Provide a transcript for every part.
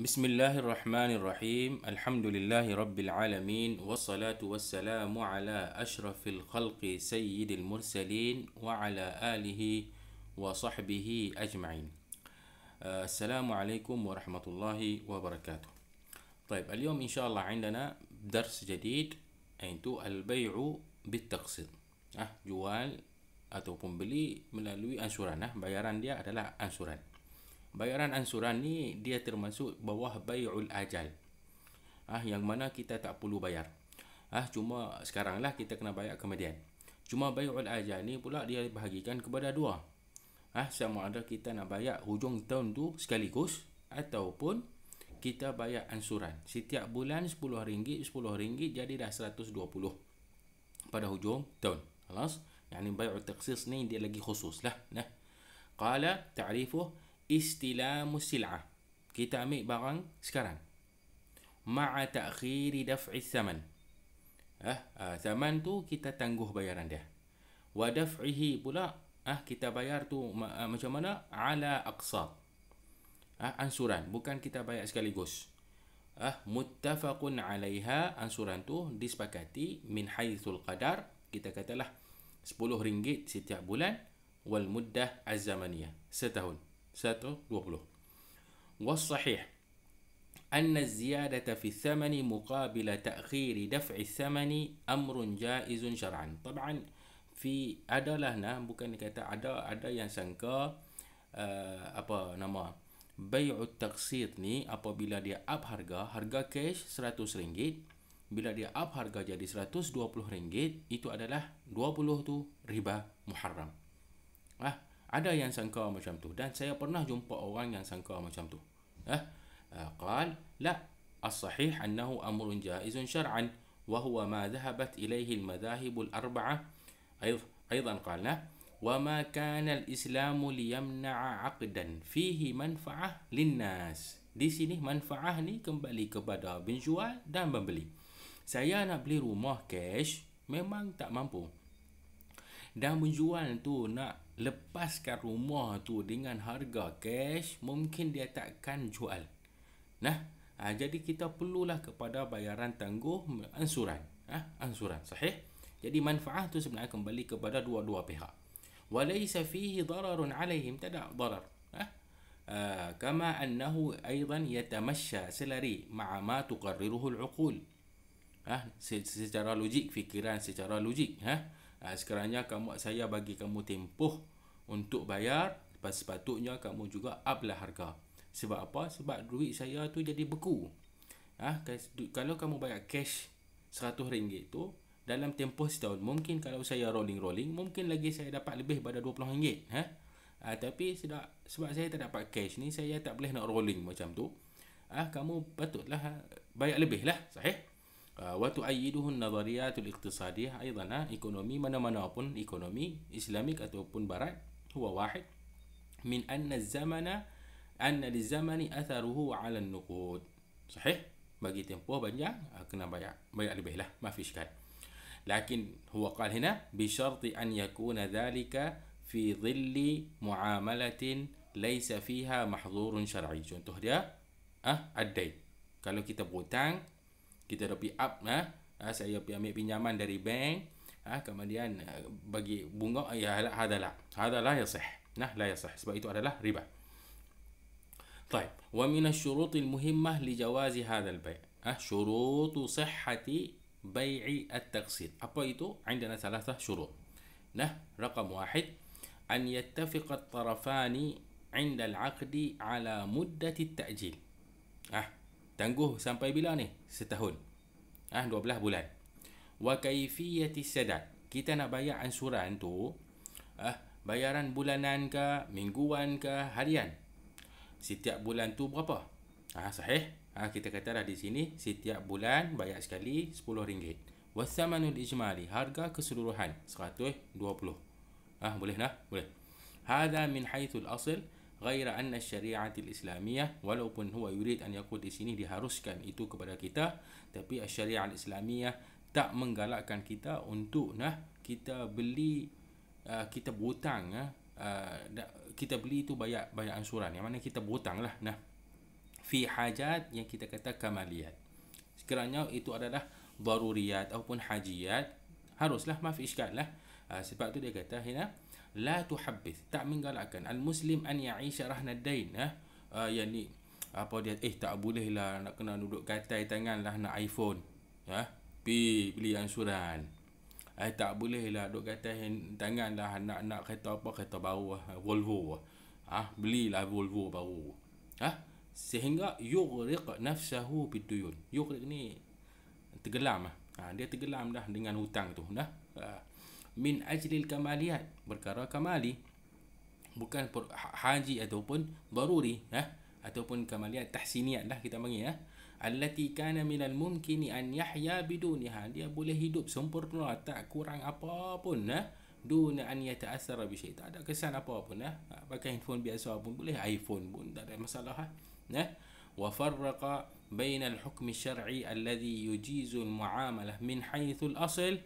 Bismillahirrahmanirrahim. Alhamdulillahi rabbil alamin. Wassalatu wassalamu ala ashrafil khalqi sayyidil mursalin wa ala alihi wa sahbihi ajma'in. Assalamualaikum warahmatullahi wabarakatuh. طيب اليوم إن شاء الله عندنا درس جديد yaitu al-bay'u bit-taqsid. Jual ataupun beli melalui ansuran. Bayaran dia adalah ansuran. Bayaran ansuran ni dia termasuk bawah bai'ul ajal. Yang mana kita tak perlu bayar. Cuma sekarang lah kita kena bayar kemudian. Cuma bai'ul ajal ni pula dia bahagikan kepada dua. Sama ada kita nak bayar hujung tahun tu sekaligus ataupun kita bayar ansuran. Setiap bulan RM10, RM10 jadi dah 120 pada hujung tahun. خلاص؟ يعني بيع التخصيص ni dia lagi khusus lah. Qala ta'rifuh istilamu sil'ah. Kita ambil barang sekarang. Ma'a ta'khiri daf'i thaman. Thaman tu kita tangguh bayaran dia. Wa daf'ihi pula kita bayar tu macam mana? Ala aqsat. Ansuran, bukan kita bayar sekaligus. Muttafaqun 'alaiha, ansuran tu disepakati min haitsul qadar, kita katalah RM10 setiap bulan, wal muddah az-zamaniyah, setahun. 120. والصحيح أن الزيادة في الثمن مقابل تأخير دفع الثمن أمر جائز شرعا. طبعا في adalah bukan kata ada yang sangka apa nama bai'ut taqsid ni apabila dia up harga cash RM100, bila dia up harga jadi RM120, itu adalah 20 tu riba muharram. Ada yang sangka macam tu, dan saya pernah jumpa orang yang sangka macam tu. Qal la, as-sahih annahu amrun jaizun syar'an wa huwa ma dhahabat ilayhi al-madahib al-arba'ah. Aidan qalna wa ma kana al-islamu liyamna'a 'aqdan fihi manfa'ah lin-nas. Di sini manfaah ni kembali kepada penjual dan pembeli. Saya nak beli rumah cash memang tak mampu, dan penjual tu nak lepaskan rumah tu dengan harga cash, mungkin dia takkan jual. Jadi kita perlulah kepada bayaran tangguh ansuran. Ansuran, sahih? Jadi manfaat tu sebenarnya kembali kepada dua-dua pihak. Walaysa fihi dararun alaihim, tak ada darar. Kama annahu aidan yatamasha selari ma'a ma tuqarriruhu al-uqul. Secara logik, fikiran secara logik. Sekiranya saya bagi kamu tempoh untuk bayar, sepatutnya kamu juga up lah harga. Sebab apa? Sebab duit saya tu jadi beku. Kalau kamu bayar cash RM100 tu dalam tempoh setahun, mungkin kalau saya rolling, mungkin lagi saya dapat lebih pada RM20. Tapi sebab saya tak dapat cash ni, saya tak boleh nak rolling macam tu. Kamu patutlah bayar lebih lah, sahih? Wa tu'ayyiduhu an-nadhariyatul iqtisadiyah aidan. Ekonomi mana-mana pun, ekonomi Islamik ataupun barat, huwa wahid min anna lizamani atharuhu 'ala an-nuqud. Sahih? Bagi tempoh panjang kena bayar lebih lah, ma fi iskal. Lakin huwa qala hina bi syarti an yakuna dhalika fi dhilli muamalatin laysa fiha mahdhurun syar'i. Contoh dia ad-dain. Kalau kita berhutang, kita dah pergi up, saya pergi ambil pinjaman dari bank, kemudian bagi bunga, hadalah yasih. La yasih, sebab itu adalah riba. طيب ومن الشروط المهمة لجواز هذا البيع شروط صحة بيع التقسيط. apa itu? عندنا ثلاثة شروط. رقم 1 أن يتفق الطرفان عند العقد على مدة التأجيل. tangguh sampai bila ni? Setahun. 12 bulan. Wa kaifiyati sadad. Kita nak bayar ansuran tu, bayaran bulanan ke, mingguan ke, harian. Setiap bulan tu berapa? Sahih? Kita katalah di sini setiap bulan bayar sekali RM10. Wa thamanul ijmali, harga keseluruhan RM120. Boleh nah? Boleh. Hadha min haitsul asl غير أن الشريعة الإسلامية, walaupun huwa yurid an yaqul di sini diharuskan itu kepada kita, tapi syariat Islamiyah tak menggalakkan kita untuk kita beli, kita berhutang, kita beli itu bayar ansuran, yang mana kita berhutang lah. fi hajat yang kita kata kamaliyat. Sekiranya itu adalah daruriyat ataupun hajiyat, haruslah maaf iskal lah. Sebab tu dia kata hina la tuhabbith, tak menggalakkan al-muslim an ya'isha rahna ad-dain. Yang ni apa dia, tak boleh lah nak kena duduk gatai tangan lah nak iPhone. Pi beli ansuran. Tak boleh lah duduk gatai tangan lah nak kereta apa, kereta baru Volvo. Belilah Volvo baru. Sehingga yughriq nafsahu biduyun. Yughriq ni tenggelam. Dia tenggelam dah dengan hutang tu. Min ajlil kamaliyat, perkara kamali, bukan haji ataupun daruri, ataupun kamaliyat tahsiniyat lah kita panggil, allati kana minal mumkini an yahya biduniha, dia boleh hidup sempurna tak kurang apa pun, duna an yata'athara bi syai', tak ada kesan apa pun, pakai handphone biasa pun boleh, iPhone pun tak ada masalah. Wa farraqa baina al-hukm asy-syar'i alladhi yujizu al-mu'amalah min haythu al-asl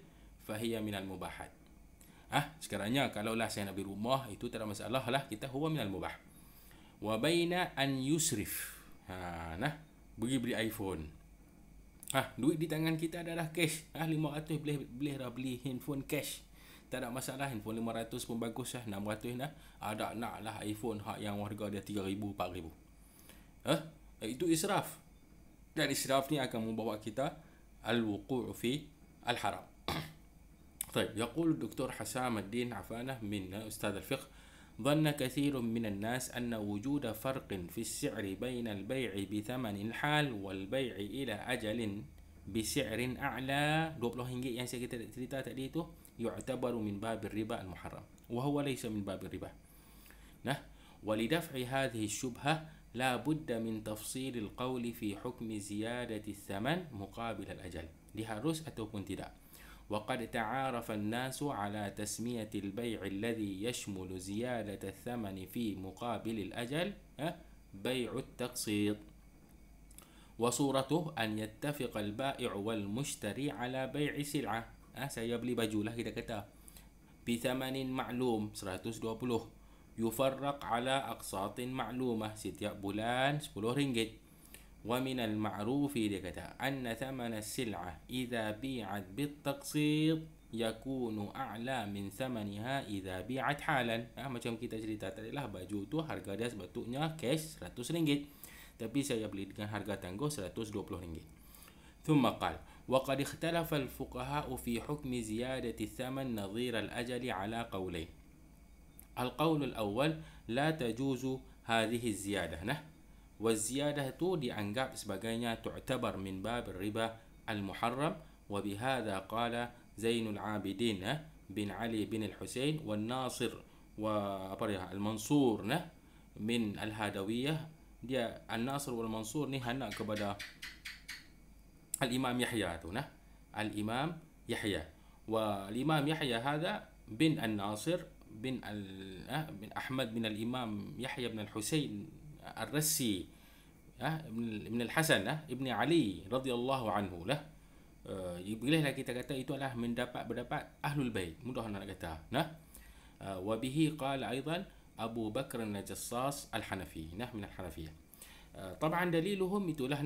fahiya min al-mubahat. Sekarangnya kalaulah saya nak beli rumah, itu tak ada masalah lah, kita huwa min al-mubah. Wa baina an yusrif, pergi beli iPhone, duit di tangan kita adalah cash, 500 boleh dah beli handphone cash, tak ada masalah. Handphone 500 pun bagus, 600 ada nak lah iPhone yang harga dia 3,000 4,000. Itu israf, dan israf ni akan membawa kita al-wuqu' fi al-haram. طيب، يقول الدكتور حسام الدين عفانة من أستاذ الفقه: ظن كثير من الناس أن وجود فرق في السعر بين البيع بثمن الحال والبيع إلى أجل بسعر أعلى 20 ringgit yang saya cerita tadi itu يعتبر من باب الربا المحرم، وهو ليس من باب الربا. ولدفع هذه الشبهة لا بد من تفصيل القول في حكم زيادة الثمن مقابل الأجل، diharus ataupun tidak. وقد تعارف الناس على تسمية البيع الذي يشمل زيادة الثمن في مقابل الأجل بيع التقسيط، وصورته أن يتفق البائع والمشتري على بيع سلعة. saya beli baju lah kita kata بثمن معلوم 120، يفرق على أقساط معلومة setiap bulan 10 ringgit. ومن المعروف dia kata أن ثمن السلعة إذا بيعت بالتقسيط يكون أعلى من ثمنها إذا بيعت حالا. Macam kita cerita tadi lah, baju tu harga dia sepatutnya cash 100 ringgit, tapi saya beli dengan harga tangguh 120 ringgit. ثم قال: وقد اختلف الفقهاء في حكم زيادة الثمن نظير الأجل على قولين. القول الأول: لا تجوز هذه الزيادة، والزيادة tu dianggap sebagainya تعتبر من باب الربا المحرم. وبهذا قال زين العابدين بن علي بن الحسين والناصر والمنصور من الهادوية. dia الناصر والمنصور ni anak kepada الإمام يحيى tu, الإمام يحيى. والإمام يحيى هذا بن الناصر بن أحمد بن الإمام يحيى بن الحسين الرسي ابن الحسن ابن علي radhiyallahu anhu lah. Bolehlah kita kata itu adalah berdapat ahlul bait, mudah nak kata. وبه قال أيضا أبو بكر الجصاص الحنفي من الحنفية. طبعا دليلهم itulah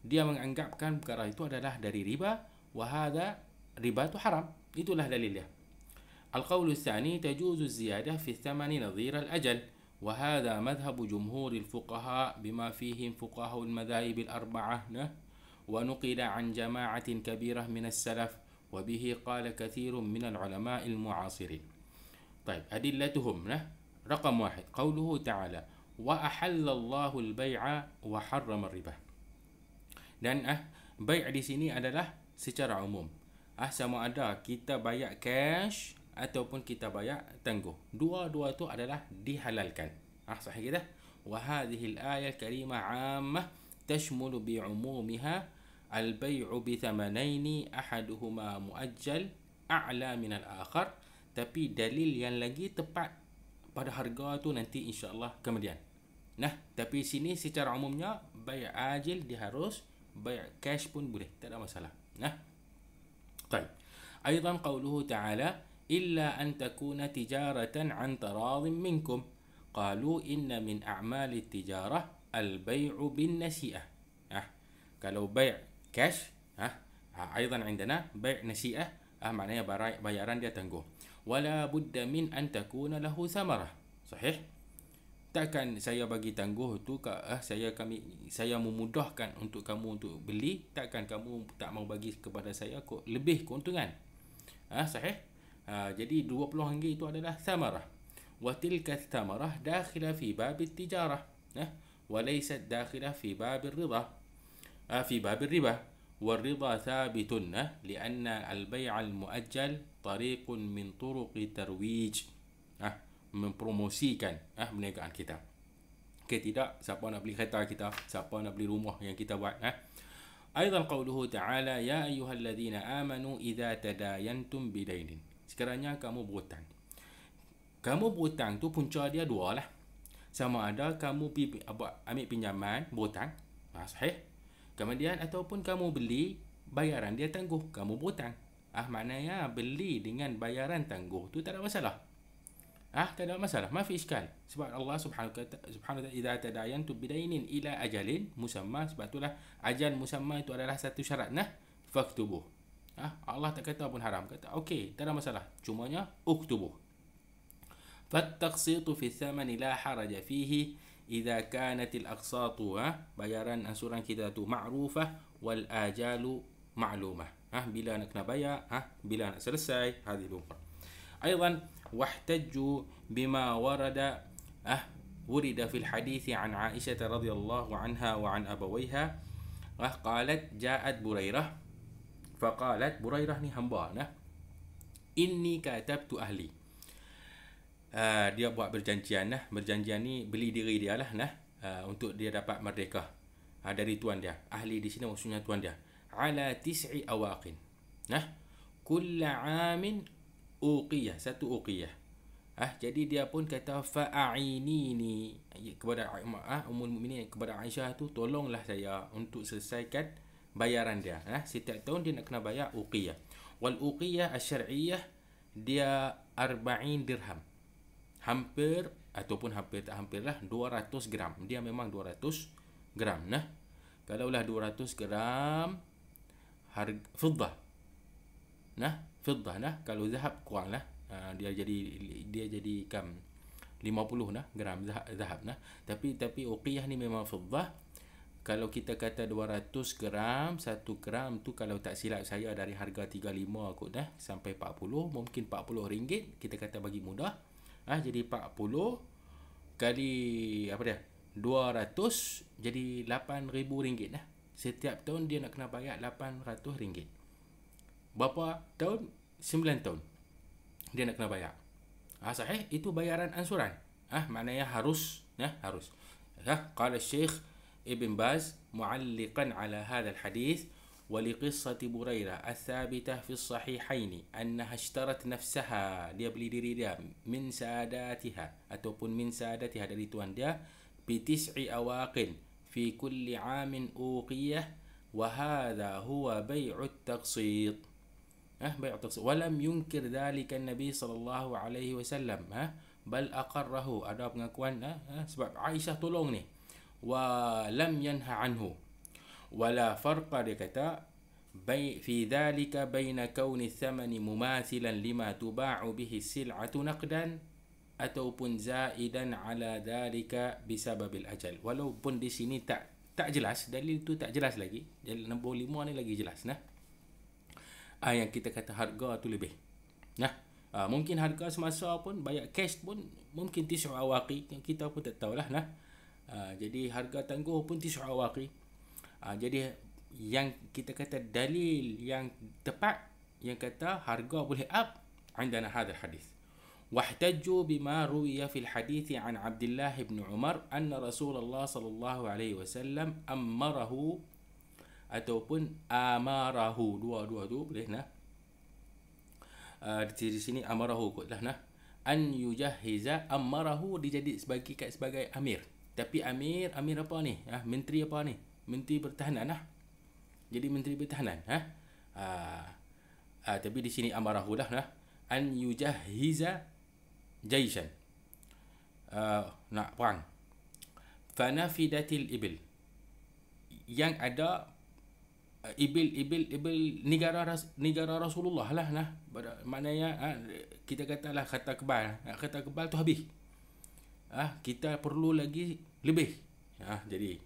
dia menganggapkan perkara itu adalah dari riba, وهذا riba itu haram, itulah dalilnya. القول الثاني: تجوز الزيادة في الثمن نظير الأجل، وهذا مذهب جمهور الفقهاء بما فيهم فقهاء المذاهب الأربعة، ونقل عن جماعة كبيرة من السلف، وبه قال كثير من العلماء المعاصرين. طيب، أدلتهم رقم 1 قوله تعالى: وأحل الله البيع وحرم الربا. Dan bai' di sini adalah secara umum, sama ada kita bayar cash ataupun kita bayar tangguh, dua-dua itu adalah dihalalkan. Sahih kita. وهذه الآية الكريمة عامة تشمل بعمومها البيع بثمنين أحدهما مؤجل أعلى من الآخر. Tapi dalil yang lagi tepat pada harga tu nanti insya-Allah kemudian. Tapi sini secara umumnya bayar ajil dia harus, bayar cash pun boleh, tak ada masalah. طيب، أيضا قوله تعالى: إلا أن تكون تجارة عن تراض منكم. قالوا إن من أعمال التجارة al-bay'u bin nasi'ah. Kalau bai' cash, أيضا عندنا بيع نسيئة معناها bayaran dia tangguh. ولا بد من أن تكون له ثمرة. صحيح؟ Takkan saya bagi tangguh tu saya memudahkan untuk kamu untuk beli, takkan kamu tak mau bagi kepada saya lebih keuntungan. Sahih? Jadi RM20 itu adalah thamarah. Wa tilka thamarah dakhila fi bab at-tijarah, wa laysat dakhila fi bab ar-ridha, fi bab ar-riba. والرضا ثابت لأن البيع المؤجل طريق من طرق ترويج, mempromosikan perniagaan kita. Tidak, siapa nak beli kereta kita, siapa nak beli rumah yang kita buat. أيضا قوله تعالى يا أيها الذين آمنوا إذا تداينتم بدين. Sekiranya kamu berhutang. Kamu berhutang tu punca dia dua lah. Sama ada kamu ambil pinjaman, berhutang, sahih. Kemudian ataupun kamu beli, bayaran dia tangguh, kamu berhutang. Maknanya beli dengan bayaran tangguh tu tak ada masalah. Tak ada masalah, ma fi iskal. Sebab Allah Subhanahu wa ta'ala idza tadayantum bidainin ila ajalin musamma, sebab itulah ajal musamma itu adalah satu syarat, faktubuh. Allah tak kata pun haram, kata okey, tak ada masalah, cumanya uktubuh. Fattaqsitu fi thamani la haraja fihi idza kanat al-aqsat, bayaran ansuran kita tu ma'rufah wal ajalu ma'lumah. Bila nak kena bayar, bila nak selesai, hadhihi al-umur. أيضا واحتجوا بما ورد في الحديث عن عائشة رضي الله عنها وعن أبويها قالت جاءت بريرة فقالت بريرة ni hamba إني كاتبت أهلي. Dia buat berjanjian berjanjian ni beli diri dia lah untuk dia dapat merdeka dari tuan dia. Ahli di sini maksudnya tuan dia. على 9 أواق كل عام uqiyah, satu uqiyah. Jadi dia pun kata fa'ainini kepada Ummul Mukminin, kepada Aisyah tu, tolonglah saya untuk selesaikan bayaran dia. Setiap tahun dia nak kena bayar uqiyah. Wal uqiyah asy-syar'iyyah dia 40 dirham. Hampir ataupun hampir tak hampirlah 200 gram. Dia memang 200 gram. Kalaulah 200 gram harga fiddah. Fiddah kalau zahab kurang dia jadi kam 50 gram zahab tapi uqiyah ni memang fiddah. Kalau kita kata 200 gram, 1 gram tu kalau tak silap saya dari harga 35 kot sampai 40, mungkin 40 ringgit kita kata bagi mudah. Jadi 40 kali apa dia 200 jadi 8,000 ringgit Setiap tahun dia nak kena bayar 800 ringgit. Berapa tahun? 9 tahun dia nak kena bayar. Sahih, itu bayaran ansuran. Maknanya harus harus. Qala Syekh Ibn Baz mu'alliqan ala hadha al-hadith wa li qissati Burairah al-thabitah fi as-sahihain annaha ishtarat nafsaha, dia beli diri dia min sadatiha ataupun min sadatiha dari tuan dia bi 9 awaqin fi kulli 'amin uqiyah wa hadha huwa bay'u at-taqsid. بيع التقسيط ولم ينكر ذلك النبي صلى الله عليه وسلم بل أقره. ada pengakuan sebab Aisyah tolong ni, ولم ينهى عنه ولا فرق, dia kata في ذلك بين كون الثمن مماثلا لما تباع به السلعة نقدا ataupun زائدا على ذلك بسبب الأجل. walaupun di sini tak jelas, dalil tu tak jelas lagi. Dalil nombor 5 ni lagi jelas yang kita kata harga tu lebih. Mungkin harga semasa pun bayar cash pun mungkin 9 awaqi, kita pun tak tahulah jadi harga tangguh pun 9 awaqi. Jadi yang kita kata dalil yang tepat yang kata harga boleh up عندنا هذا الحديث. واحتجوا بما روي في الحديث عن عبد الله بن عمر أن رسول الله صلى الله عليه وسلم أمره ataupun amarahu, dua-dua tu boleh di sini amarahu kotlah an yujahiza. Amarahu dijadi sebagai amir, tapi amir apa ni? Menteri apa ni? Menteri pertahanan jadi menteri pertahanan tapi di sini amarahu an yujahiza jaishan nak perang. fanafidatil ibil, yang ada ibil negara Rasulullah lah nah. Maknanya kita katalah kata kebal tu habis. Kita perlu lagi lebih. Jadi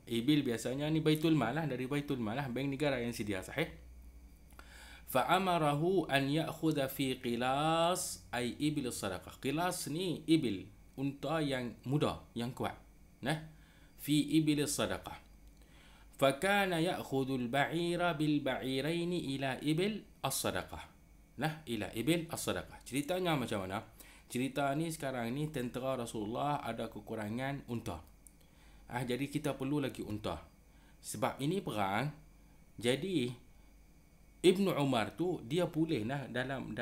ibil biasanya ni Baitul Mal lah, dari Baitul Mal lah, bank negara yang sedia, sahih. Fa'amarahu an ya'khudha fi qilas ay ibil sadaqah. Qilas ni ibil, unta yang muda, yang kuat. Fi ibil sadaqah. Fakana ya'khudhu al-ba'ira bil ba'iraini ila ibil as-sadaqah. Ila ibil as-sadaqah. Ceritanya macam mana? Cerita ni sekarang ni tentera Rasulullah ada kekurangan unta. Jadi kita perlu lagi unta. Sebab ini perang. Jadi Ibnu Umar tu dia boleh dalam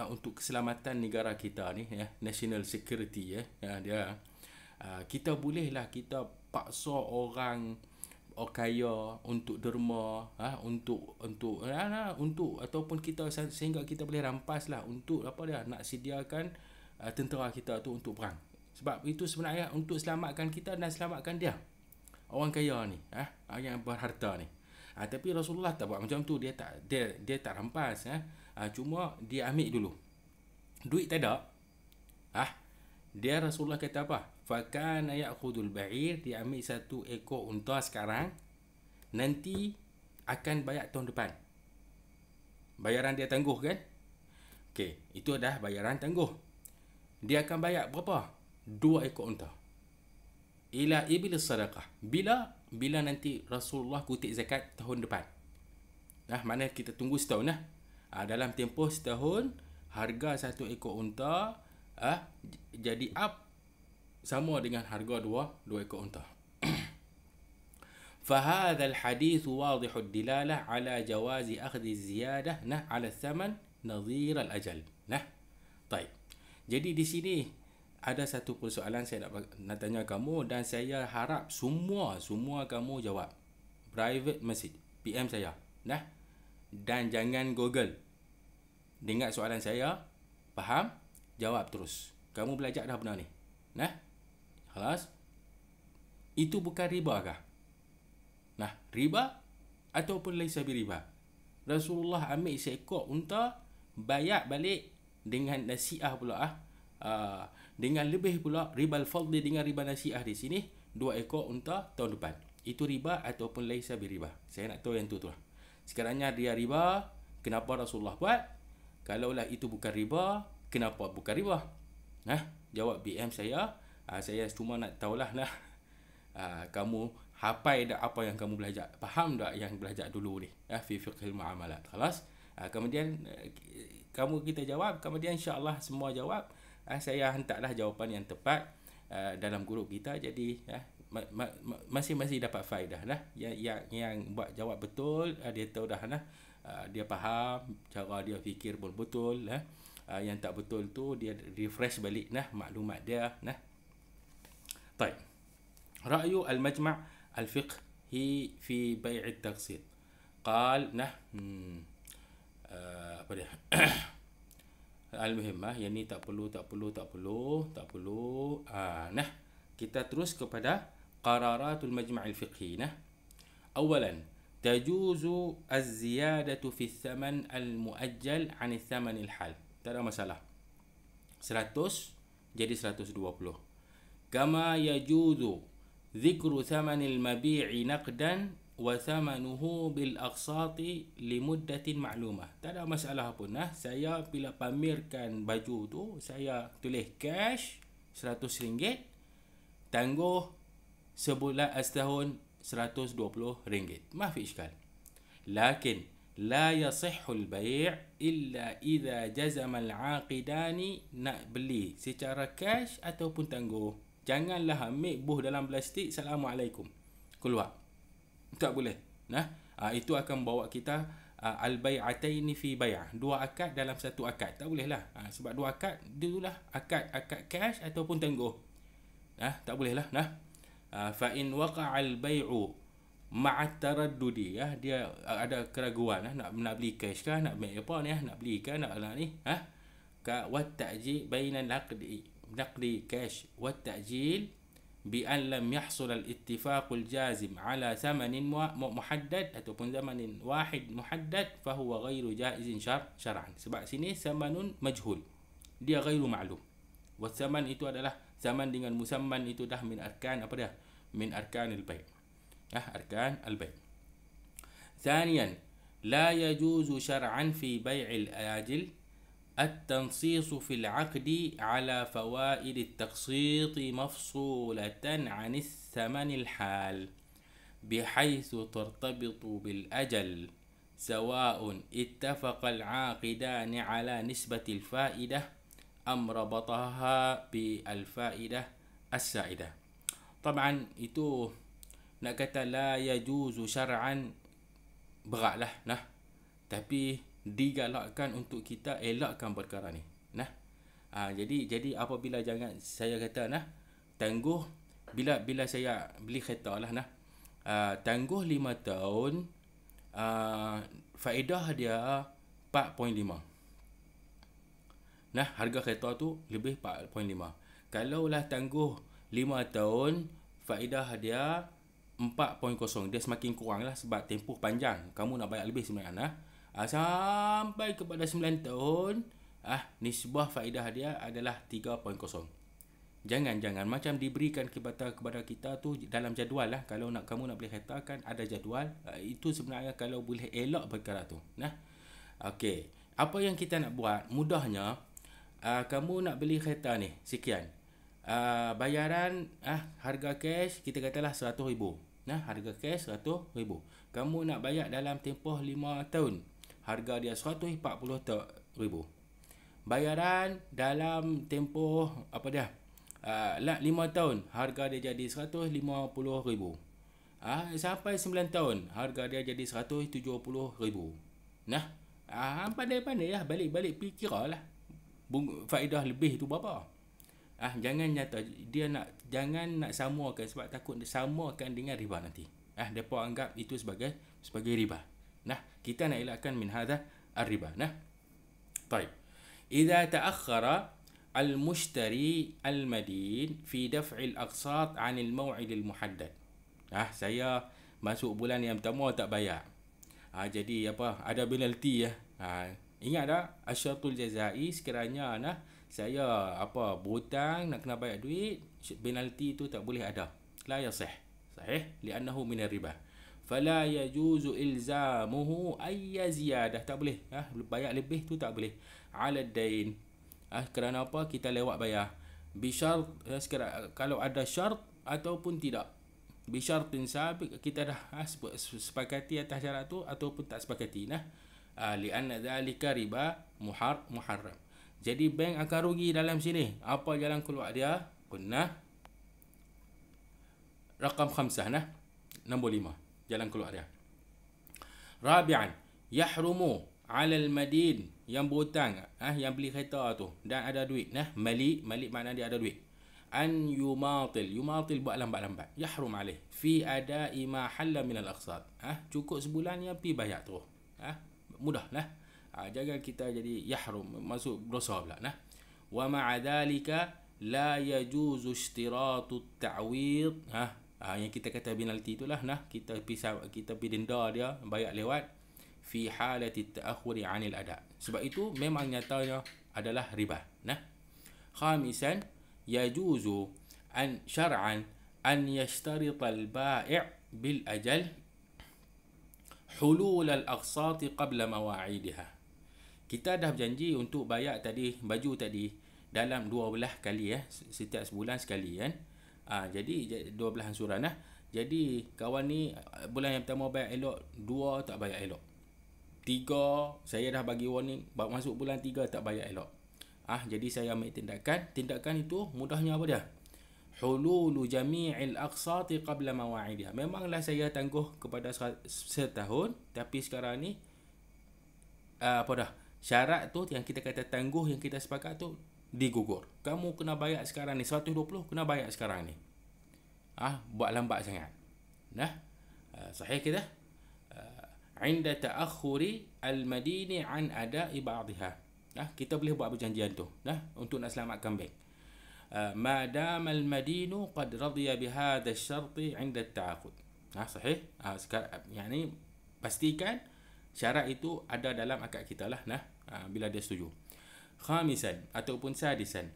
untuk keselamatan negara kita ni, national security, dia kita bolehlah kita paksa orang kaya untuk derma, untuk ataupun kita sehingga kita boleh rampas lah untuk nak sediakan tentera kita tu untuk perang. Sebab itu sebenarnya untuk selamatkan kita dan selamatkan dia, orang kaya ni, yang berharta ni. Tapi Rasulullah tak buat macam tu. Dia tak rampas, cuma dia ambil dulu. Duit tak ada. Dia Rasulullah kata apa? Fakana ya'khudul ba'ir, dia ambil 1 ekor unta sekarang, nanti akan bayar tahun depan. Bayaran dia tangguh kan? Okey, itu dah bayaran tangguh. Dia akan bayar berapa? 2 ekor unta. Ila ibil sadaqah. Bila nanti Rasulullah kutip zakat tahun depan. Mana kita tunggu setahun lah. Dalam tempoh setahun, harga 1 ekor unta jadi up sama dengan harga 2 ekor unta. فهذا الحديث واضح الدلالة على جواز أخذ الزيادة على الثمن نظير الأجل. طيب. Jadi di sini ada satu persoalan saya nak tanya kamu, dan saya harap semua kamu jawab. Private message, PM saya. Dan jangan Google. Dengar soalan saya, faham? Jawab terus. Kamu belajar dah benar ni. Khalas? Itu bukan riba kah? Riba ataupun laisa biriba. Rasulullah ambil seekor unta, bayar balik dengan nasiah pula, dengan lebih pula, ribal fadli dengan riba nasiah di sini, 2 ekor unta tahun depan. Itu riba ataupun laisa biriba. Saya nak tahu yang tu lah. Sekiranya dia riba, kenapa Rasulullah buat? Kalaulah itu bukan riba, kenapa bukan riba? Jawab BM saya. Saya cuma nak tahulah kamu hafal dah apa yang kamu belajar, faham tak yang belajar dulu ni, fi fiqhil muamalat. Khalas. Kemudian kita jawab, kemudian insya-Allah semua jawab, saya hantarlah jawapan yang tepat dalam grup kita. Jadi masing-masing dapat faedah lah. Yang buat jawab betul, dia tahu dah dia faham, cara dia fikir pun betul. Yang tak betul tu dia refresh balik maklumat dia. Baik. Ra'yu al-majma' al-fiqhi fi bai' at-taqsid. Qal apa dia? Al-muhim, yang ni tak perlu. Kita terus kepada qararatul majma' al-fiqhi. Awalan, tajuzu az-ziyadatu fi ath-thaman al-mu'ajjal 'an ath-thaman al-hal. Tak ada masalah. 100 jadi 120. Kama yajuzu ذكر ثمن المبيع نقدا وثمنه بالأقساط لمدة معلومة. Tak ada masalah pun. Saya bila pamerkan baju tu, saya tulis cash RM100, tangguh setahun RM120. ما في إشكال. لكن لا يصح البيع إلا إذا جزم العاقدان nak beli secara cash ataupun tangguh. Janganlah ambil buh dalam plastik, Assalamualaikum, keluar. Tak boleh. Itu akan bawa kita al-bai'ataini fi bai'ah. 2 akad dalam 1 akad. Tak boleh lah. Sebab 2 akad dululah, akad cash ataupun tangguh. Tak boleh lah. Fa in waqa'a al-bai'u ma'a taraddudi, dia ada keraguan, nak beli cash kah, nak beli apa ni, nak beli kah, nak ni, ka wa ta'jil bainal naqdi cash wa ta'jil بأن لم يحصل الاتفاق الجازم على ثمن محدد ataupun زمن واحد محدد فهو غير جائز شرعا. Sebab sini ثمن مجهول, dia غير معلوم. والثمن itu adalah zaman dengan musamman, itu dah min arkan apa dia? Min arkan al-bai'. Arkan al-bai'. ثانيا لا يجوز شرعا في بيع الآجل التنصيص في العقد على فوائد التقسيط مفصولة عن الثمن الحال بحيث ترتبط بالأجل سواء اتفق العاقدان على نسبة الفائدة أم ربطها بالفائدة السائدة. طبعا itu nak kata la yajuzu syar'an beratlah nah, tapi digalakkan untuk kita elakkan perkara ni nah. Jadi apabila jangan saya kata nah, tangguh bila saya beli kereta lah nah, tangguh 5 tahun, faedah dia 4.5 nah, harga kereta tu lebih 4.5. Kalau lah tangguh 5 tahun, faedah dia 4.0, dia semakin kurang lah sebab tempoh panjang, kamu nak bayar lebih sebenarnya nah. Sampai kepada 9 tahun, nisbah faedah dia adalah 3.0. Jangan macam diberikan kepada kita tu dalam jadual lah. Kalau kamu nak beli kereta kan ada jadual. Itu sebenarnya kalau boleh elak perkara tu nah. Okey, apa yang kita nak buat mudahnya, kamu nak beli kereta ni sekian, bayaran harga cash kita katalah 100,000 nah, harga cash 100,000. Kamu nak bayar dalam tempoh 5 tahun, harga dia 140,000. Bayaran dalam tempoh apa dia? 5 tahun, harga dia jadi 150,000. Sampai 9 tahun, harga dia jadi 170,000. Nah, pandai-pandai lah, balik-balik fikirlah faedah lebih tu berapa. Jangan nyata dia jangan nak samakan, sebab takut dia samakan dengan riba nanti. Depa anggap itu sebagai riba. Nah, kita nak elakkan min hadha ar-riba. Nah. طيب. إذا تأخر المشتري المدين في دفع الأقساط عن الموعد المحدد. Saya masuk bulan yang pertama tak bayar. Jadi apa? Ada penalti ya. Ingat tak? Asyaratul jazai sekiranya saya berhutang nak kena bayar duit, penalti tu tak boleh ada. La yasih. Sahih? Li'annahu min ar-riba. Fala yajuzu ilzamuhu ayya ziyadah, tak boleh bayar lebih tu tak boleh ala dain. Kerana apa? Kita lewat bayar bisyarat, kalau ada syarat ataupun tidak. Bisyaratin sabiq, kita dah sepakati atas syarat tu ataupun tak sepakati nah. Li'anna dhalika riba muharram. Jadi bank akan rugi dalam sini. Apa jalan keluar dia? Kunna rakam 5 nah, nombor 5 jalan keluar dia. Rabi'an, yahrumu 'ala al-madin, yang berhutang, yang beli kereta tu dan ada duit nah, malik makna dia ada duit. An yumatil buat lambat-lambat. Yahrum alaih fi ada'i ma halla min al-aqsad. Cukup sebulan yang pi bayar tu. Mudah lah. Jangan kita jadi yahrum, masuk dosa pula nah. Wa ma'a dhalika la yajuzu ishtiratu at-ta'wid. Yang kita kata penalti itulah nah, kita pi denda dia bayar lewat fi halati ta'akhuri 'anil ada. Sebab itu memang nyatanya adalah riba nah. Khamisan, yajuzu an syar'an an yashtarita al-bai' bil ajal hulul al-aqsat qabla mawa'idiha. Kita dah berjanji untuk bayar tadi baju tadi dalam 12 kali setiap sebulan sekali kan. Jadi 12 ansuran lah. Jadi kawan ni bulan yang pertama bayar elok, 2 tak bayar elok, 3 saya dah bagi warning, masuk bulan 3 tak bayar elok. Jadi saya ambil tindakan itu mudahnya apa dia? Hululu jami'il aqsati qabla mawa'idiha. Memanglah saya tangguh kepada setahun, tapi sekarang ni syarat tu yang kita kata tangguh, yang kita sepakat tu digugur. Kamu kena bayar sekarang ni 120, kena bayar sekarang ni. Buat lambat sangat. Nah, sahih kita? Inda ta'akhuri al-madini an ada'i ba'dihha. Kita boleh buat perjanjian tu nah, untuk nak selamatkan bank. ما دام المدين قد رضي بهذا الشرط عند التعاقد. صحيح. يعني pastikan syarat itu ada dalam akad kita lah bila dia setuju. Khamisan ataupun sadisan,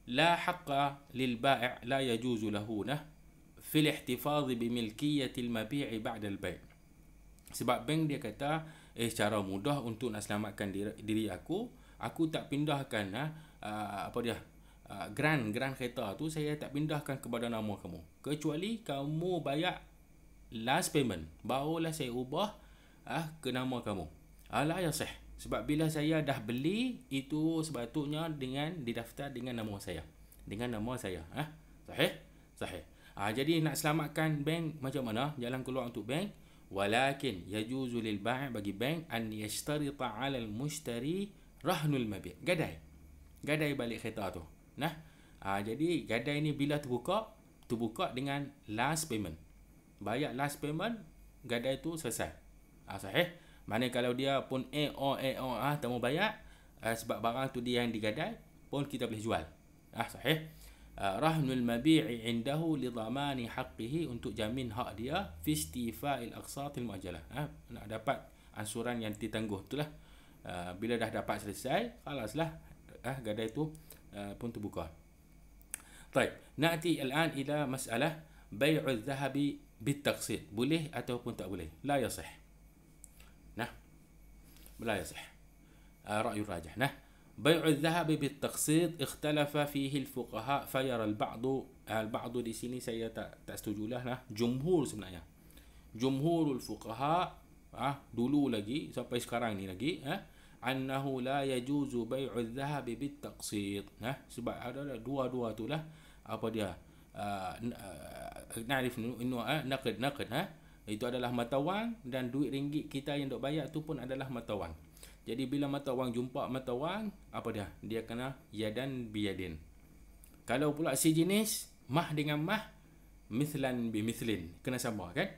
la haqqa lil bai' la yajuzu lahu fi al-ihtifaz bi milkiyyati al-mabi' ba'da al-bai'. Sebab bank dia kata secara mudah untuk nak selamatkan diri aku tak pindahkan grant kereta tu saya tak pindahkan kepada nama kamu kecuali kamu bayar last payment, barulah saya ubah ke nama kamu. La yasih. Sebab bila saya dah beli itu sepatutnya didaftar dengan nama saya. Sahih? Sahih. Jadi nak selamatkan bank macam mana? Jalan keluar untuk bank. Walakin yajuzu lil bai' bagi bank an yashtarita 'ala al mushtari rahnul mabi'. Gadai balik kereta tu. Jadi gadai ni bila terbuka dengan last payment. Bayar last payment, gadai tu selesai. Sahih. Mana kalau dia pun tak mau bayar sebab barang tu dia yang digadai pun kita boleh jual. Sahih. Rahnul mabi'i indahu li dhamani haqqihi, untuk jamin hak dia fi istifa'il aqsatil muajjalah. Nak dapat ansuran yang ditangguh itulah. Bila dah dapat selesai, khalaslah gadai tu pun terbuka. Baik, na'ti al'an ila mas'alah bai'u adh-dhahabi bit-taqsid. Boleh ataupun tak boleh? La yasih. لا يصح. رأي الراجح. بيع الذهب بالتقسيط اختلف فيه الفقهاء فيرى البعض di sini saya tak setuju lah. Jumhur sebenarnya. Jumhurul fuqaha dulu lagi sampai sekarang ni lagi annahu la yajuzu bai'u adh-dhahab bit-taqsid. Sebab ada dua-dua tu lah na'rif innu naqd itu adalah mata wang, dan duit ringgit kita yang dok bayar tu pun adalah mata wang. Jadi bila mata wang jumpa mata wang, dia kena yadan biyadin. Kalau pula sejenis mah dengan mah, mithlan bi mithlin, kena sama kan?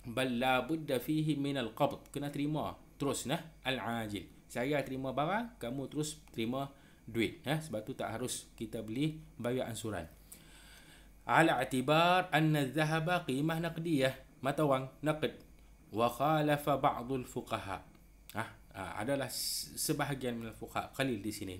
Bal la budda fihi min al-qabd, kena terima terus al-ajil. Saya terima barang, kamu terus terima duit. Sebab tu tak harus kita beli bayar ansuran. Ala i'tibar anna adh-dhahaba qimah naqdiyah, mata wang naqd. Wa khalafa ba'dul fuqaha, adalah sebahagian minal fuqaha, qalil di sini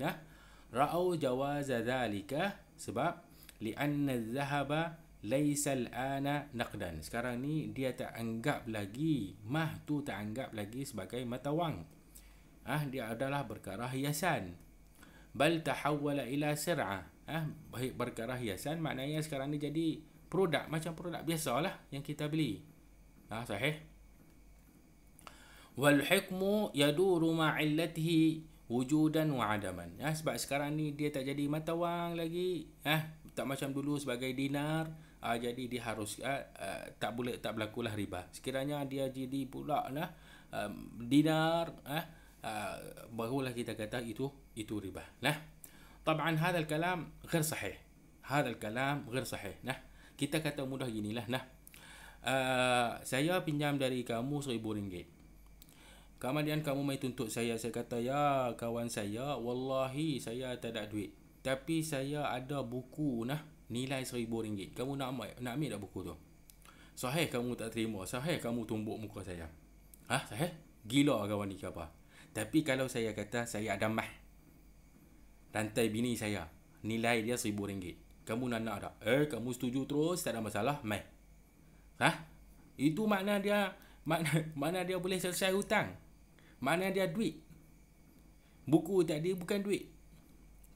ra'au jawaza dhalika, sebab li'anna adh-dhahaba laysa al-ana naqdan. Sekarang ni dia tak anggap lagi mah tu, tak anggap lagi sebagai mata wang. Dia adalah perkara hiasan. Bal tahawwala ila sir'ah. Perkara hiasan maknanya sekarang ni jadi produk, macam produk biasalah yang kita beli. Sahih. Wal hukmu yaduru ma'illatihi wujudan wa adaman. Sebab sekarang ni dia tak jadi mata wang lagi. Tak macam dulu sebagai dinar. Jadi dia harus tak berlakulah riba. Sekiranya dia jadi pula dinar, barulah kita kata itu riba. Taban hadal kalam ghair sahih. Hadal kalam ghair sahih. Kita kata mudah ginilah. Saya pinjam dari kamu RM1,000. Kemudian kamu mai tuntut saya kata, ya kawan saya, wallahi saya tak ada duit, tapi saya ada buku nilai RM1,000. Kamu nak ambil tak buku tu? Sahih kamu tak terima, sahih kamu tumbuk muka saya. Sahih? Gila kawan ni ke apa? Tapi kalau saya kata saya ada mah rantai bini saya, nilai dia RM1,000. Kamu nak tak? Kamu setuju terus, tak ada masalah, mai. Itu makna dia boleh selesai hutang. Makna dia duit. Buku tadi bukan duit.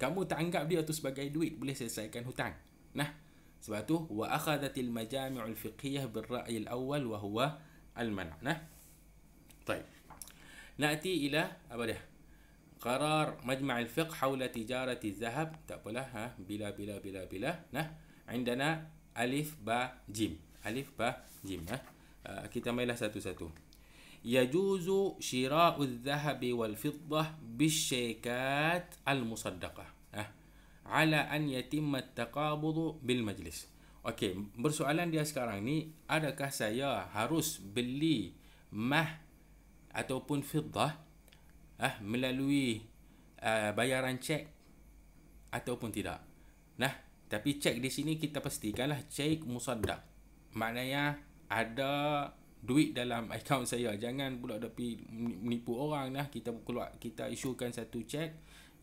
Kamu tak anggap dia tu sebagai duit, boleh selesaikan hutang. Sebab tu wa akhadhatil majami'ul fiqhiyah bil ra'y al-awwal wa huwa al-man'. Baik. Na'ti ila apa dia? Qarar majma' al-fiqh hawla tijarati az-zahab. Tak apalah, bila. Indana alif ba jim. Kita mailah satu-satu. Yajuzu shira'u adh-dhahabi wal fiddah bisyaikat al-musaddaqah ala an yatimma at-taqabud bil majlis. Okey, persoalan dia sekarang ni, adakah saya harus beli mah ataupun fiddah melalui bayaran cek ataupun tidak? Nah, tapi cek di sini kita pastikanlah cek musaddaq. Maknanya ada duit dalam akaun saya. Jangan pula tapi menipu orang nah. Kita isukan satu cek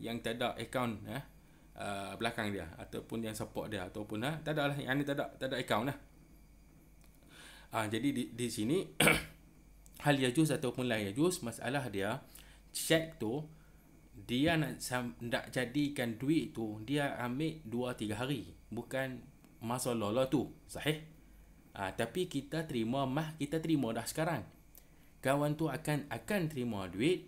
yang tak ada akaun belakang dia ataupun yang support dia ataupun tak ada lah, yang ni tak ada akaun lah. Jadi di sini hal yajuz ataupun la yajuz, masalah dia cek tu dia nak jadikan duit tu dia ambil 2-3 hari, bukan masalah lah tu, sahih? Tapi kita terima kita terima dah sekarang. Kawan tu akan terima duit,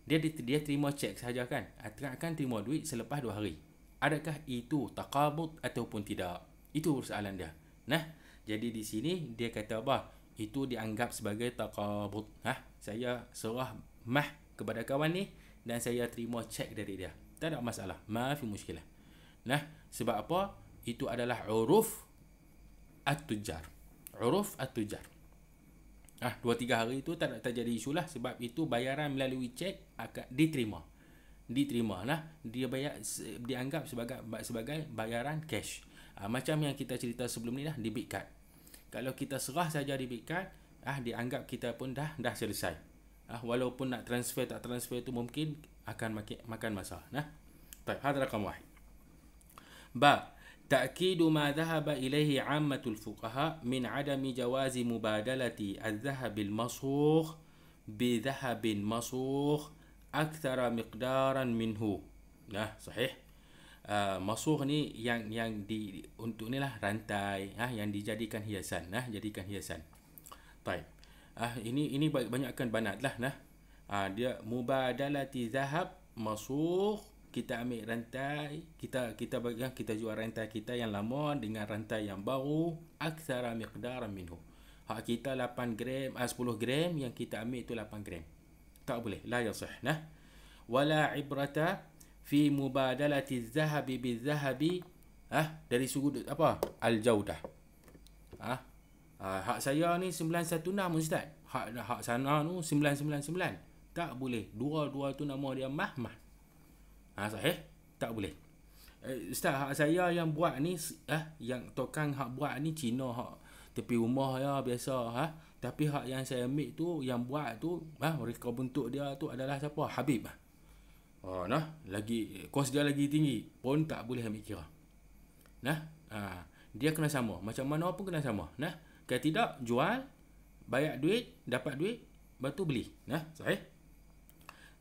dia terima cek saja kan, akan terima duit selepas 2 hari. Adakah itu taqabud ataupun tidak? Itu soalan dia. Nah, jadi di sini dia kata apa? Itu dianggap sebagai taqabud. Saya serah kepada kawan ni dan saya terima cek dari dia. Tak ada masalah. Ma fi muskilah. Nah, sebab apa? Itu adalah uruf at-tujar. Uruf at-tujar. 2-3 hari itu tak jadi isu lah, sebab itu bayaran melalui cek akan diterima. Dia dianggap sebagai bayaran cash. Macam yang kita cerita sebelum ni dah, debit card. Kalau kita serah saja debit card, dianggap kita pun dah selesai. Walaupun nak transfer tak transfer tu mungkin akan makan masa. Baik, hadha raqam 1. تأكيد ما ذهب إليه عامة الفقهاء من عدم جواز مبادلة الذهب المصوغ بذهب مصوغ أكثر مقدارا منه. صحيح. Masuh ni yang untuk ni lah rantai, yang dijadikan hiasan, jadikan hiasan. Baik. Ini banyakkan banat lah. Dia mubadalati zahab masuh, kita ambil rantai, kita jual rantai kita yang lama dengan rantai yang baru, aktsara miqdaran minhu. Hak kita 8 gram, 10 gram, yang kita ambil itu 8 gram. Tak boleh, la yasih. Wala ibrata fi mubadalati zahabi bizahabi, dari sudut apa? Al-jaudah. Hak saya ni 916 Ustaz. Hak sana tu 999. Tak boleh. Dua tu nama dia mah. Sahih? Tak boleh. Ustaz, hak saya yang buat ni yang tukang hak buat ni Cina, hak tepi rumah ya biasa. Tapi hak yang saya ambil tu, yang buat tu, mereka bentuk dia tu adalah siapa? Habib. Lagi kos dia lagi tinggi pun tak boleh ambil kira. Dia kena sama. Macam mana pun kena sama. Kalau tidak, jual, bayar duit, dapat duit, lepas tu beli. Sahih?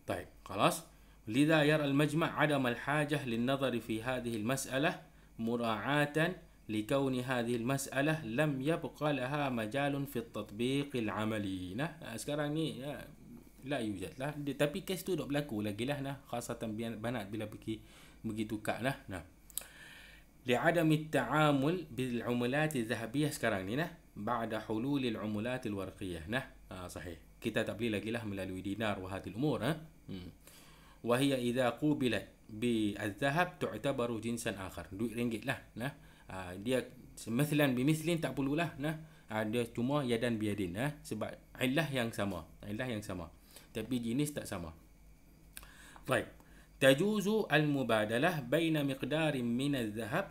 Baik, خلاص. لذا يرى المجمع عدم الحاجة للنظر في هذه المسألة مراعاة لكون هذه المسألة لم يبقى لها مجال في التطبيق العملي. Sekarang ni لا يوجد lah. Tapi kes tu tak berlaku lagi lah. Khasatan banat bila pergi tukar لعدم التعامل بالعملات الذهبية sekarang ni بعد حلول العملات الورقية. صحيح. Kita tak boleh lagi lah melalui dinar وهذه الأمور. وهي إذا قوبلت بالذهب تعتبر جنسا آخر. duit ringgit lah. Dia مثلا بمثل tak perlu lah. Dia cuma yadan biyadin. Sebab illah yang sama. Tapi jenis tak sama. Baik. تجوز المبادلة بين مقدار من الذهب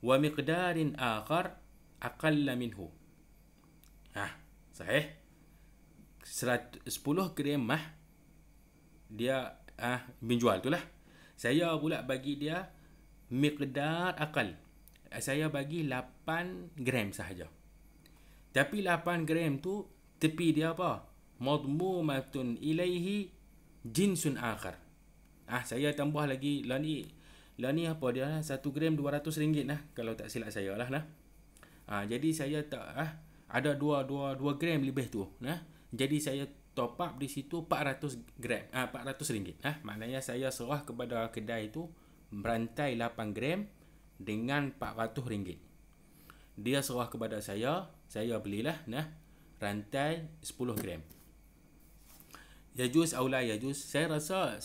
ومقدار آخر أقل منه. صحيح. 10 gram dia menjual tu lah. Saya pula bagi dia miqdar akal. Saya bagi 8 gram sahaja. Tapi 8 gram tu tepi dia apa? Madmumatun ilaihi jinsun akhar. Saya tambah lagi lah ni apa dia 1 gram 200 ringgit kalau tak silap saya lah. Jadi saya tak ada 2 gram lebih tu. Jadi saya top up di situ 400 gram 400 ringgit. Maknanya saya serah kepada kedai itu berantai 8 gram dengan 400 ringgit. Dia serah kepada saya belilah rantai 10 gram. Yajuz atau la yajuz? Saya rasa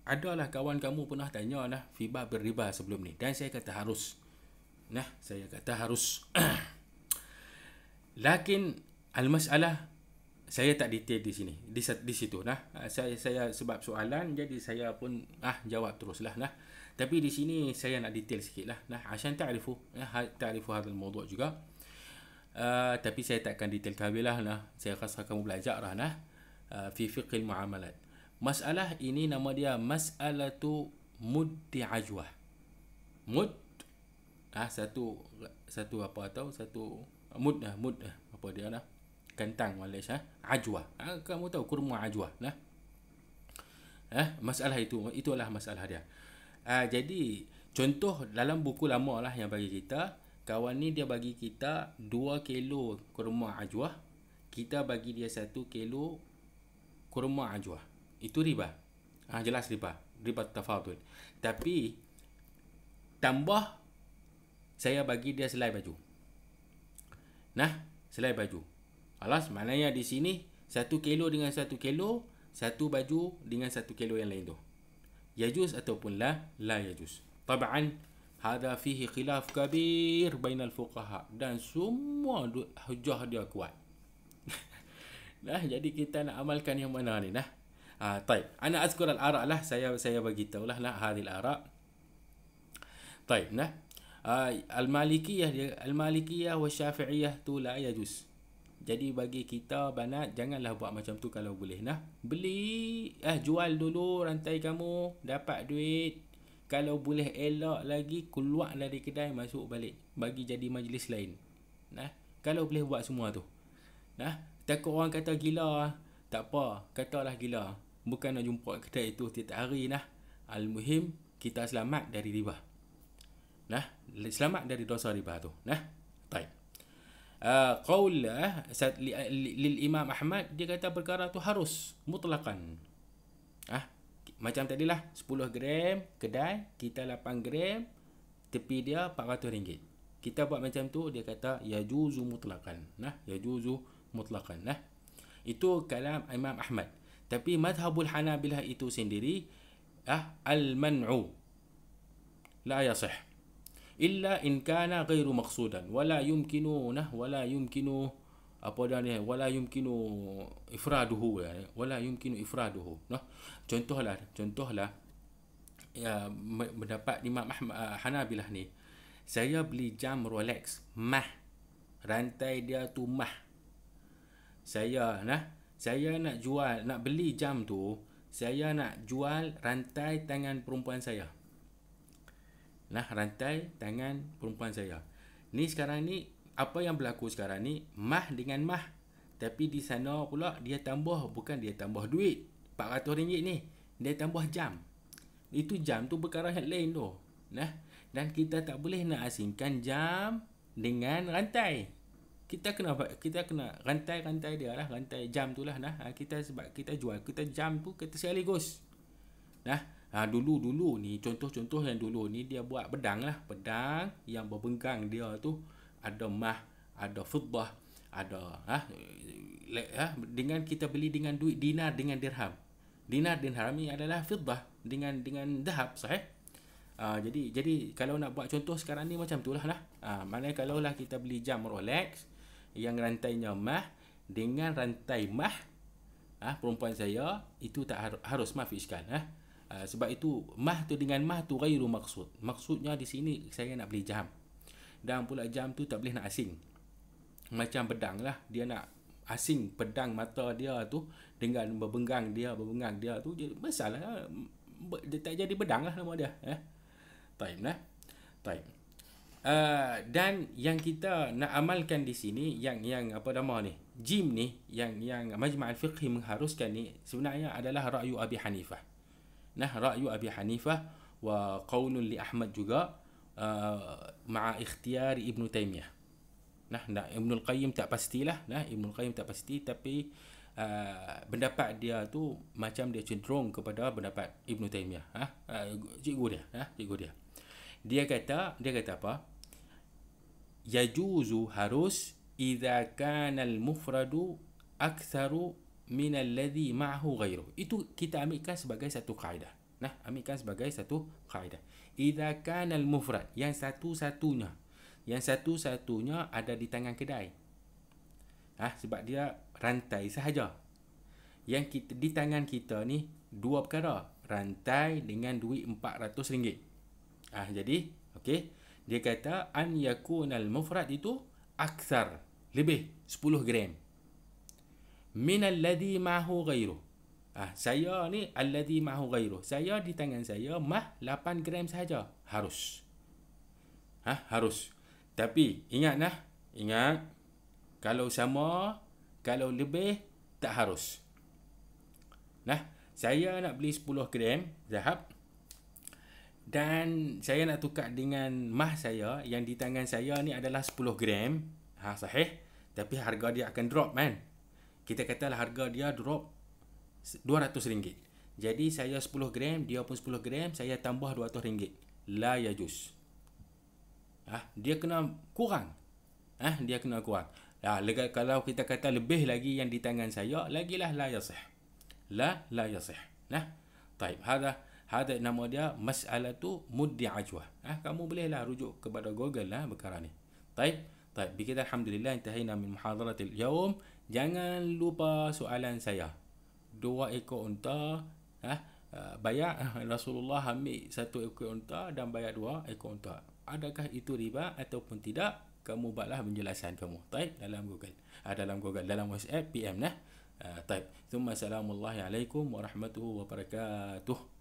adalah kawan kamu pernah tanya fi bab riba sebelum ni, dan saya kata harus. Saya kata harus. Lakin al-masalah saya tak detail di sini, di situ saya sebab soalan, jadi saya pun jawab teruslah. Tapi di sini saya nak detail sikit lah. Nah, عشان تعرفوا هذا الموضوع juga. Tapi saya takkan detail kabilah lah. Saya rasa kamu belajar lah nah. Fi fiqh muamalat. Masalah ini nama dia mas'alatu muddi ajwah. Mud satu apa tahu satu mud apa dia lah. Kentang Malaysia. Ajwah. Kamu tahu kurma ajwah nah. Masalah itulah masalah dia. Jadi contoh dalam buku lama lah yang bagi kita, kawan ni dia bagi kita 2 kilo kurma ajwah, kita bagi dia 1 kilo kurma ajwah. Itu riba. Jelas riba tafadul. Tapi tambah saya bagi dia selai baju. Nah, selai baju. Alas, maknanya di sini 1 kilo dengan 1 kilo, 1 baju dengan 1 kilo yang lain tu. Yajuz ataupun la yajuz. Taban hada fihi khilaf kabir bainal fuqaha dan semua hujah dia kuat. Nah, jadi kita nak amalkan yang mana ni nah. Taib. Ana azkur al-ara' lah, saya bagi tahulah nah hadil ara'. Taib nah. Al-Malikiyah wa Syafi'iyah tu la yajuz. Jadi bagi kita banat, janganlah buat macam tu kalau boleh nah. Beli jual dulu rantai kamu, dapat duit. Kalau boleh elok lagi, keluar dari kedai, masuk balik, bagi jadi majlis lain. Nah, kalau boleh buat semua tu. Nah, takut orang kata gila, tak apa, katalah gila. Bukan nak jumpa kedai itu tiap hari nah. Al-muhim kita selamat dari riba. Nah, selamat dari dosa riba tu. Nah, baik. Qaul lil Imam Ahmad, dia kata perkara tu harus mutlaqan. Macam tadilah 10 gram kedai, kita 8 gram, tepi dia RM400. Kita buat macam tu, dia kata yajuzu mutlaqan. Nah, yajuzu mutlaqan. Nah, itu kalam Imam Ahmad. Tapi madhabul Hanabilah itu sendiri al-man'u la yasih illa in kana ghairu maqsudan wala yumkinu apa dia ni, wala yumkinu ifraduhu nah. Contohlah ya, mendapat Imam Hanabilah ni, saya beli jam Rolex mah, rantai dia tu mah, saya nak jual, nak beli jam tu, saya nak jual rantai tangan perempuan saya. Nah, rantai tangan perempuan saya. Ni sekarang ni, apa yang berlaku sekarang ni, mah dengan mah. Tapi di sana pula dia tambah, bukan dia tambah duit RM400 ni, dia tambah jam. Itu jam tu perkara yang lain tu. Nah, dan kita tak boleh nak asingkan jam dengan rantai. Kita kena rantai dia lah, rantai jam tu lah nah. Sebab kita jual, kita jam tu kita sekaligus. Nah, dulu ni contoh yang dulu ni dia buat pedang yang berbengkang dia tu ada mah, ada fiddah, ada dengan kita beli dengan duit dinar dengan dirham. Dinar dirham ni adalah fiddah dengan dahab, sahih? Jadi kalau nak buat contoh sekarang ni macam tu lah nah. Maknanya kalau lah kita beli jam Rolex yang rantainya mah dengan rantai mah perempuan saya, itu tak harus mah fiskal sebab itu mah tu dengan mah tu ghairu maksud. Maksudnya di sini saya nak beli jam, dan pula jam tu tak boleh nak asing. Macam pedang lah, dia nak asing pedang mata dia tu dengan berbenggang dia tu, jadi masalah, dia tak jadi pedang lah nama dia. Taib nah. Taib. Dan yang kita nak amalkan di sini, yang apa nama ni, jim ni, yang Majma' al-Fiqhi mengharuskan ni, sebenarnya adalah ra'yu Abi Hanifah. Nah, ra'yu Abi Hanifah wa qaulun li Ahmad juga, ma'a ikhtiyar Ibn Taymiyah. Nah, Ibn Al-Qayyim tak pastilah. Nah, Ibn Al-Qayyim tak pasti, tapi pendapat dia tu macam dia cenderung kepada pendapat Ibn Taymiyah. Cikgu dia. Dia kata apa? Yajuzu harus idza kana al-mufradu aktsaru min alladhi ma'ahu ghairuh. Itu kita ambilkan sebagai satu kaedah. Nah, ambilkan sebagai satu kaedah. Idza kana al-mufrad, yang satu-satunya ada di tangan kedai. Sebab dia rantai sahaja. Yang di tangan kita ni dua perkara, rantai dengan duit RM400. Jadi okey, dia kata an yakunal mufrad itu akthar, lebih 10 gram min alladhi ma'hu ghairu. Saya ni alladhi ma'hu ghairu, saya di tangan saya mah 8 gram sahaja, harus. Harus. Tapi ingat kalau sama, kalau lebih tak harus. Saya nak beli 10 gram zahab dan saya nak tukar dengan mah saya yang di tangan saya ni adalah 10 gram. Sahih. Tapi harga dia akan drop kan. Kita katalah harga dia drop RM200. Jadi saya 10 gram, dia pun 10 gram, saya tambah RM200. La yajuz. Dia kena kurang. Dia kena kurang. Kalau kita kata lebih lagi yang di tangan saya, lagilah la yasih. La yasih. Taib. Hada nama dia mas'alatu muddi ajwah. Kamu bolehlah rujuk kepada Google perkara ni. Taib. Kita alhamdulillah intahina min muhadaratil yaum. Jangan lupa soalan saya. 2 ekor unta, bayar Rasulullah ambil 1 ekor unta dan bayar 2 ekor unta. Adakah itu riba ataupun tidak? Kamu buatlah penjelasan kamu. Taib, dalam Google, dalam WhatsApp PM Taib. Thumma assalamualaikum warahmatullahi wabarakatuh.